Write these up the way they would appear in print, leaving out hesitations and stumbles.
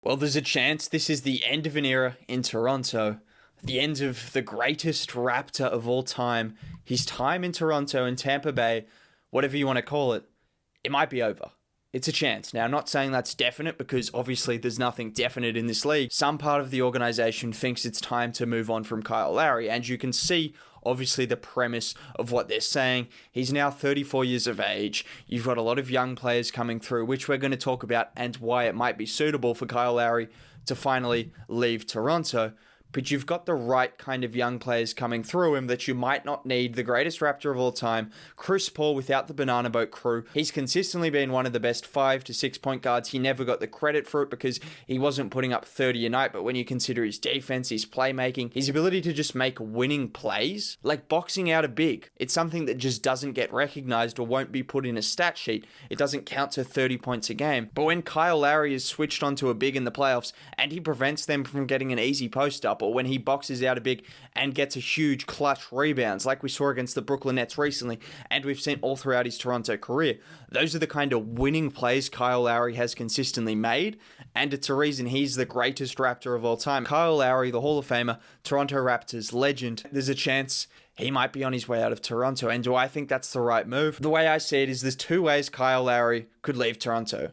Well, there's a chance this is the end of an era in Toronto, the end of the greatest Raptor of all time. His time in Toronto and Tampa Bay, whatever you want to call it, it might be over. It's a chance. Now, I'm not saying that's definite because obviously there's nothing definite in this league. Some part of the organization thinks it's time to move on from Kyle Lowry, and you can see obviously the premise of what they're saying. He's now 34 years of age. You've got a lot of young players coming through, which we're going to talk about, and why it might be suitable for Kyle Lowry to finally leave Toronto. But you've got the right kind of young players coming through him that you might not need. The greatest Raptor of all time, Chris Paul without the banana boat crew. He's consistently been one of the best 5 to 6 point guards. He never got the credit for it because he wasn't putting up 30 a night. But when you consider his defense, his playmaking, his ability to just make winning plays, like boxing out a big, it's something that just doesn't get recognized or won't be put in a stat sheet. It doesn't count to 30 points a game. But when Kyle Lowry is switched onto a big in the playoffs and he prevents them from getting an easy post up, or when he boxes out a big and gets a huge clutch rebounds like we saw against the Brooklyn Nets recently, and we've seen all throughout his Toronto career. Those are the kind of winning plays Kyle Lowry has consistently made, and it's a reason he's the greatest Raptor of all time. Kyle Lowry, the Hall of Famer, Toronto Raptors legend. There's a chance he might be on his way out of Toronto, and do I think that's the right move? The way I see it is there's two ways Kyle Lowry could leave Toronto.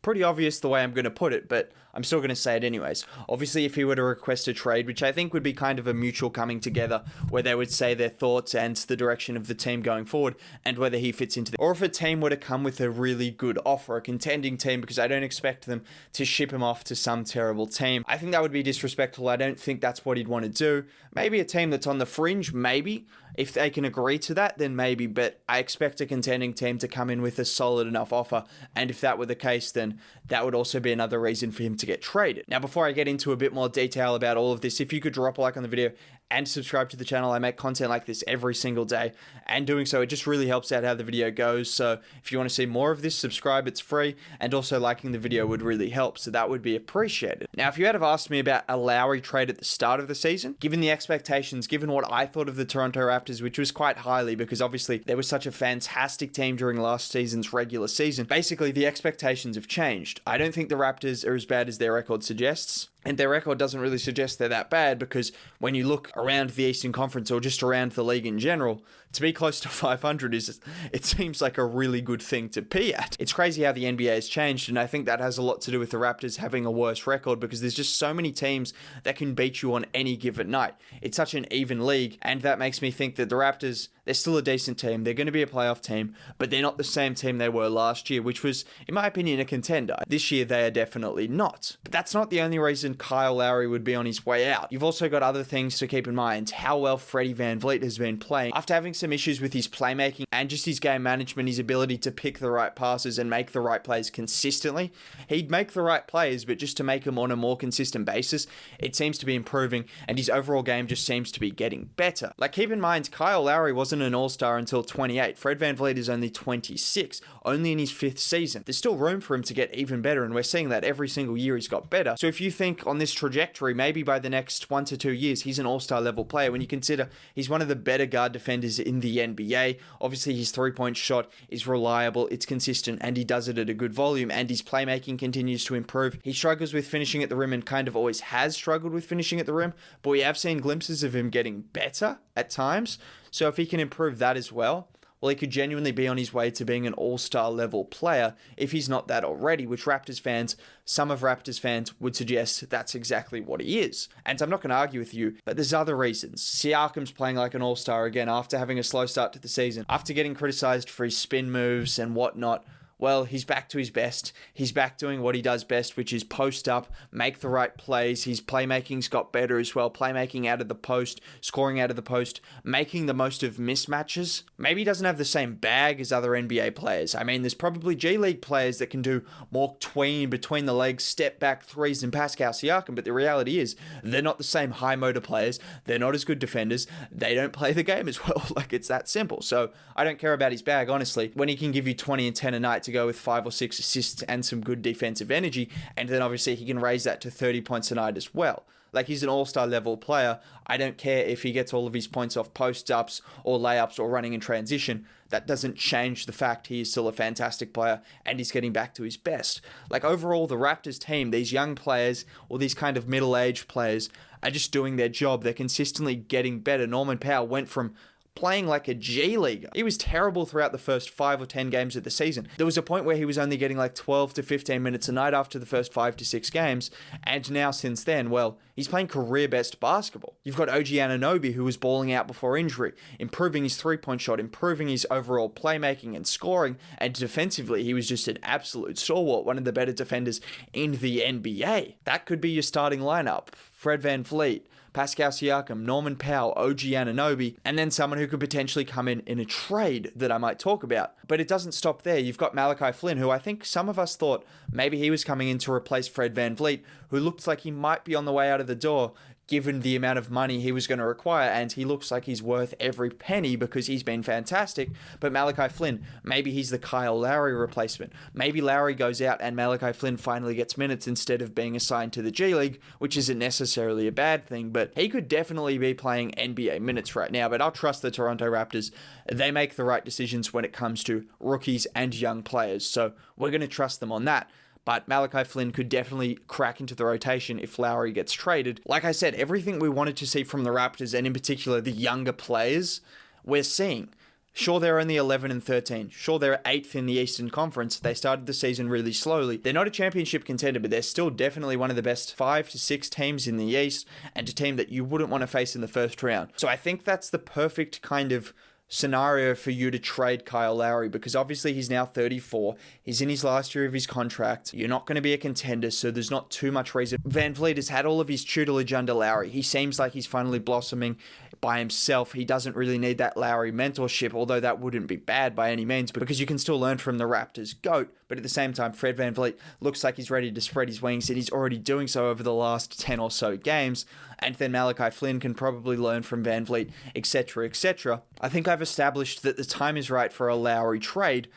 Pretty obvious the way I'm going to put it, but I'm still going to say it anyways. Obviously, if he were to request a trade, which I think would be kind of a mutual coming together, where they would say their thoughts and the direction of the team going forward, and whether he fits into or if a team were to come with a really good offer, a contending team, because I don't expect them to ship him off to some terrible team. I think that would be disrespectful. I don't think that's what he'd want to do. Maybe a team that's on the fringe, maybe. If they can agree to that, then maybe, but I expect a contending team to come in with a solid enough offer, and if that were the case, then that would also be another reason for him to get traded. Now, before I get into a bit more detail about all of this, if you could drop a like on the video and subscribe to the channel. I make content like this every single day, and doing so, it just really helps out how the video goes. So if you want to see more of this, subscribe, it's free, and also liking the video would really help, so that would be appreciated. Now, if you had have asked me about a Lowry trade at the start of the season, given the expectations, given what I thought of the Toronto Raptors, which was quite highly because obviously they were such a fantastic team during last season's regular season, basically the expectations have changed. I don't think the Raptors are as bad as their record suggests. And their record doesn't really suggest they're that bad, because when you look around the Eastern Conference or just around the league in general, to be close to 500 it seems like a really good thing to be at. It's crazy how the NBA has changed, and I think that has a lot to do with the Raptors having a worse record, because there's just so many teams that can beat you on any given night. It's such an even league, and that makes me think that the Raptors, they're still a decent team. They're going to be a playoff team, but they're not the same team they were last year, which was, in my opinion, a contender. This year, they are definitely not. But that's not the only reason Kyle Lowry would be on his way out. You've also got other things to keep in mind. How well Freddie VanVleet has been playing. After having some issues with his playmaking and just his game management, his ability to pick the right passes and make the right plays consistently, he'd make the right plays, but just to make them on a more consistent basis, it seems to be improving, and his overall game just seems to be getting better. Like, keep in mind, Kyle Lowry wasn't an all-star until 28. Fred VanVleet is only 26, only in his 5th season. There's still room for him to get even better, and we're seeing that every single year he's got better. So if you think on this trajectory, maybe by the next 1 to 2 years, he's an all-star level player, when you consider he's one of the better guard defenders in the NBA. Obviously, his three-point shot is reliable, it's consistent, and he does it at a good volume, and his playmaking continues to improve. He struggles with finishing at the rim and kind of always has struggled with finishing at the rim, but we have seen glimpses of him getting better at times. So if he can improve that as well, he could genuinely be on his way to being an all-star level player if he's not that already, which some of Raptors fans would suggest that's exactly what he is. And I'm not going to argue with you, but there's other reasons. Siakam's playing like an all-star again after having a slow start to the season, after getting criticized for his spin moves and whatnot. Well, he's back to his best. He's back doing what he does best, which is post up, make the right plays. His playmaking's got better as well. Playmaking out of the post, scoring out of the post, making the most of mismatches. Maybe he doesn't have the same bag as other NBA players. I mean, there's probably G League players that can do more between the legs, step back threes than Pascal Siakam, but the reality is they're not the same high motor players. They're not as good defenders. They don't play the game as well. Like, it's that simple. So I don't care about his bag, honestly. When he can give you 20 and 10 a night to go with 5 or 6 assists and some good defensive energy. And then obviously he can raise that to 30 points a night as well. Like, he's an all-star level player. I don't care if he gets all of his points off post-ups or layups or running in transition. That doesn't change the fact he is still a fantastic player and he's getting back to his best. Like, overall, the Raptors team, these young players or these kind of middle-aged players are just doing their job. They're consistently getting better. Norman Powell went from playing like a G Leaguer. He was terrible throughout the first 5 or 10 games of the season. There was a point where he was only getting like 12 to 15 minutes a night after the first 5 to 6 games. And now since then, well, he's playing career best basketball. You've got OG Anunoby, who was balling out before injury, improving his 3-point shot, improving his overall playmaking and scoring. And defensively, he was just an absolute stalwart, one of the better defenders in the NBA. That could be your starting lineup. Fred VanVleet, Pascal Siakam, Norman Powell, OG Anunoby, and then someone who could potentially come in a trade that I might talk about. But it doesn't stop there. You've got Malachi Flynn, who I think some of us thought maybe he was coming in to replace Fred VanVleet, who looked like he might be on the way out of the door, given the amount of money he was going to require, and he looks like he's worth every penny because he's been fantastic. But Malachi Flynn, maybe he's the Kyle Lowry replacement. Maybe Lowry goes out and Malachi Flynn finally gets minutes instead of being assigned to the G League, which isn't necessarily a bad thing, but he could definitely be playing NBA minutes right now. But I'll trust the Toronto Raptors. They make the right decisions when it comes to rookies and young players, so we're going to trust them on that. But Malachi Flynn could definitely crack into the rotation if Lowry gets traded. Like I said, everything we wanted to see from the Raptors, and in particular the younger players, we're seeing. Sure, they're only 11 and 13. Sure, they're 8th in the Eastern Conference. They started the season really slowly. They're not a championship contender, but they're still definitely one of the best 5 to 6 teams in the East, and a team that you wouldn't want to face in the first round. So I think that's the perfect kind of scenario for you to trade Kyle Lowry, because obviously he's now 34. He's in his last year of his contract. You're not going to be a contender, so there's not too much reason. VanVleet has had all of his tutelage under Lowry. He seems like he's finally blossoming by himself. He doesn't really need that Lowry mentorship, although that wouldn't be bad by any means, because you can still learn from the Raptors' GOAT. But at the same time, Fred VanVleet looks like he's ready to spread his wings, and he's already doing so over the last 10 or so games. And then Malachi Flynn can probably learn from VanVleet, etc., etc. I think I've established that the time is right for a Lowry trade,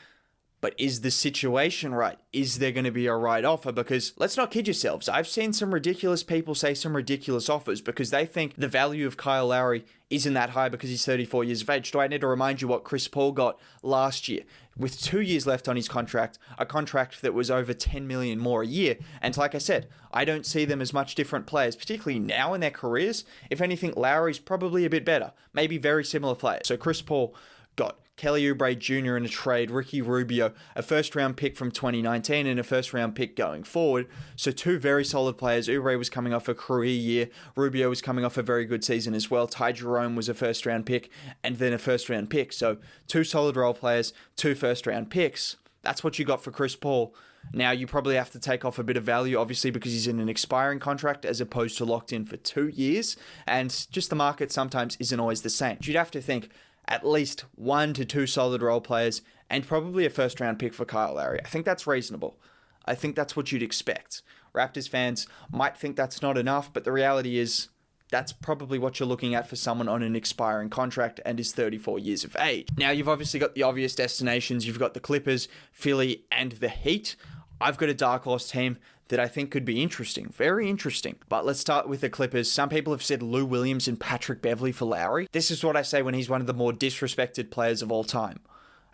but is the situation right? Is there going to be a right offer? Because let's not kid yourselves. I've seen some ridiculous people say some ridiculous offers because they think the value of Kyle Lowry isn't that high because he's 34 years of age. Do I need to remind you what Chris Paul got last year? With 2 years left on his contract, a contract that was over $10 million more a year. And like I said, I don't see them as much different players, particularly now in their careers. If anything, Lowry's probably a bit better. Maybe very similar players. So Chris Paul got Kelly Oubre Jr. in a trade, Ricky Rubio, a first-round pick from 2019 and a first-round pick going forward. So 2 very solid players. Oubre was coming off a career year. Rubio was coming off a very good season as well. Ty Jerome was a first-round pick and then a first-round pick. So 2 solid role players, 2 first-round picks. That's what you got for Chris Paul. Now, you probably have to take off a bit of value, obviously, because he's in an expiring contract as opposed to locked in for 2 years. And just the market sometimes isn't always the same. You'd have to think at least 1 to 2 solid role players and probably a first round pick for Kyle Lowry. I think that's reasonable. I think that's what you'd expect. Raptors fans might think that's not enough, but the reality is that's probably what you're looking at for someone on an expiring contract and is 34 years of age. Now, you've obviously got the obvious destinations. You've got the Clippers, Philly, and the Heat. I've got a dark horse team that I think could be interesting. Very interesting. But let's start with the Clippers. Some people have said Lou Williams and Patrick Beverley for Lowry. This is what I say when he's one of the more disrespected players of all time.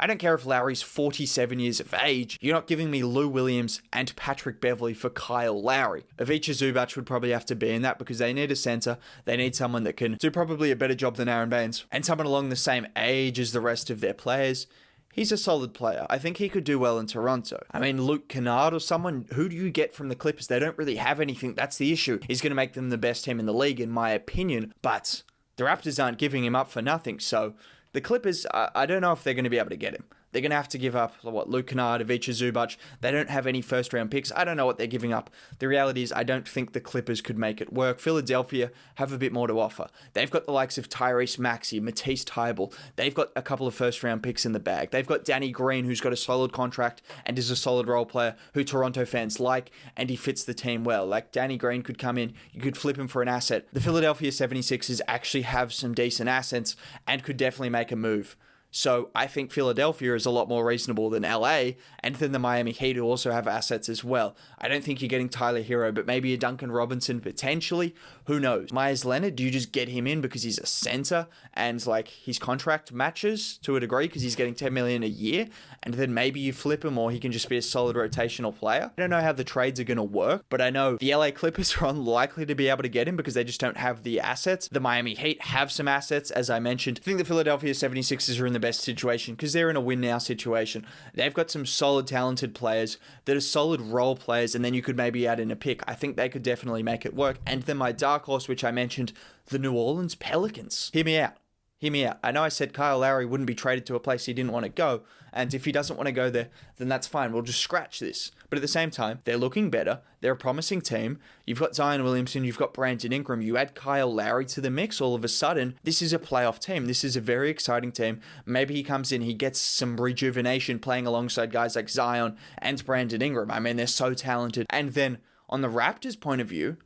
I don't care if Lowry's 47 years of age. You're not giving me Lou Williams and Patrick Beverley for Kyle Lowry. Ivica Zubac would probably have to be in that because they need a center. They need someone that can do probably a better job than Aaron Baines and someone along the same age as the rest of their players. He's a solid player. I think he could do well in Toronto. I mean, Luke Kennard or someone, who do you get from the Clippers? They don't really have anything. That's the issue. He's going to make them the best team in the league, in my opinion. But the Raptors aren't giving him up for nothing. So the Clippers, I don't know if they're going to be able to get him. They're going to have to give up, Luke Kennard, Ivica Zubac. They don't have any first-round picks. I don't know what they're giving up. The reality is I don't think the Clippers could make it work. Philadelphia have a bit more to offer. They've got the likes of Tyrese Maxey, Matisse Thybulle. They've got a couple of first-round picks in the bag. They've got Danny Green, who's got a solid contract and is a solid role player who Toronto fans like, and he fits the team well. Like, Danny Green could come in. You could flip him for an asset. The Philadelphia 76ers actually have some decent assets and could definitely make a move. So I think Philadelphia is a lot more reasonable than LA, and then the Miami Heat, who also have assets as well. I don't think you're getting Tyler Hero, but maybe a Duncan Robinson potentially. Who knows? Myers Leonard, do you just get him in because he's a center and like his contract matches to a degree because he's getting $10 million a year, and then maybe you flip him or he can just be a solid rotational player? I don't know how the trades are going to work, but I know the LA Clippers are unlikely to be able to get him because they just don't have the assets. The Miami Heat have some assets, as I mentioned. I think the Philadelphia 76ers are in the best situation because they're in a win now situation. They've got some solid, talented players that are solid role players, and then you could maybe add in a pick. I think they could definitely make it work. And then my dark horse, which I mentioned, the New Orleans Pelicans. Hear me out. Hear me out. I know I said Kyle Lowry wouldn't be traded to a place he didn't want to go, and if he doesn't want to go there, then that's fine. We'll just scratch this. But at the same time, they're looking better. They're a promising team. You've got Zion Williamson. You've got Brandon Ingram. You add Kyle Lowry to the mix. All of a sudden, this is a playoff team. This is a very exciting team. Maybe he comes in, he gets some rejuvenation playing alongside guys like Zion and Brandon Ingram. I mean, they're so talented. And then on the Raptors' point of view,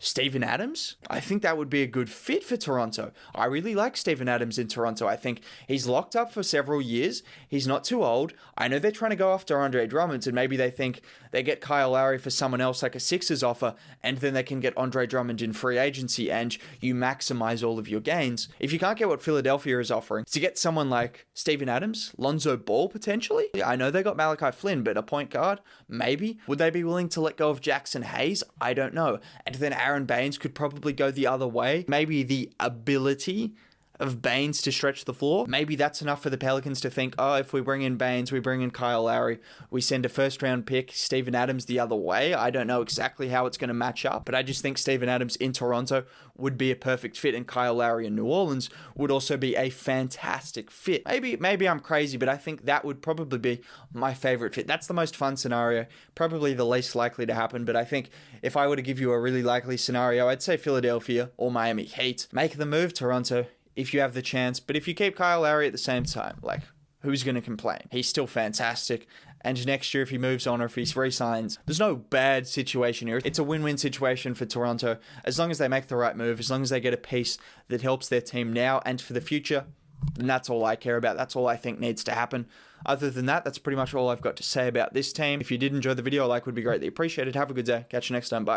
Steven Adams, I think that would be a good fit for Toronto. I really like Steven Adams in Toronto. I think he's locked up for several years. He's not too old. I know they're trying to go after Andre Drummond, and maybe they think they get Kyle Lowry for someone else like a Sixers offer, and then they can get Andre Drummond in free agency, and you maximize all of your gains. If you can't get what Philadelphia is offering, to get someone like Steven Adams, Lonzo Ball potentially. I know they got Malachi Flynn, but a point guard, maybe. Would they be willing to let go of Jackson Hayes? I don't know. And then Aaron Baines could probably go the other way. Maybe the ability of Baines to stretch the floor. Maybe that's enough for the Pelicans to think, oh, if we bring in Baines, we bring in Kyle Lowry, we send a first round pick, Steven Adams the other way. I don't know exactly how it's going to match up, but I just think Steven Adams in Toronto would be a perfect fit, and Kyle Lowry in New Orleans would also be a fantastic fit. Maybe I'm crazy, but I think that would probably be my favorite fit. That's the most fun scenario, probably the least likely to happen, but I think if I were to give you a really likely scenario, I'd say Philadelphia or Miami Heat. Make the move, Toronto, if you have the chance. But if you keep Kyle Lowry at the same time, like, who's going to complain? He's still fantastic. And next year, if he moves on or if he resigns, there's no bad situation here. It's a win-win situation for Toronto. As long as they make the right move, as long as they get a piece that helps their team now and for the future, then that's all I care about. That's all I think needs to happen. Other than that, that's pretty much all I've got to say about this team. If you did enjoy the video, a like would be greatly appreciated. Have a good day. Catch you next time. Bye.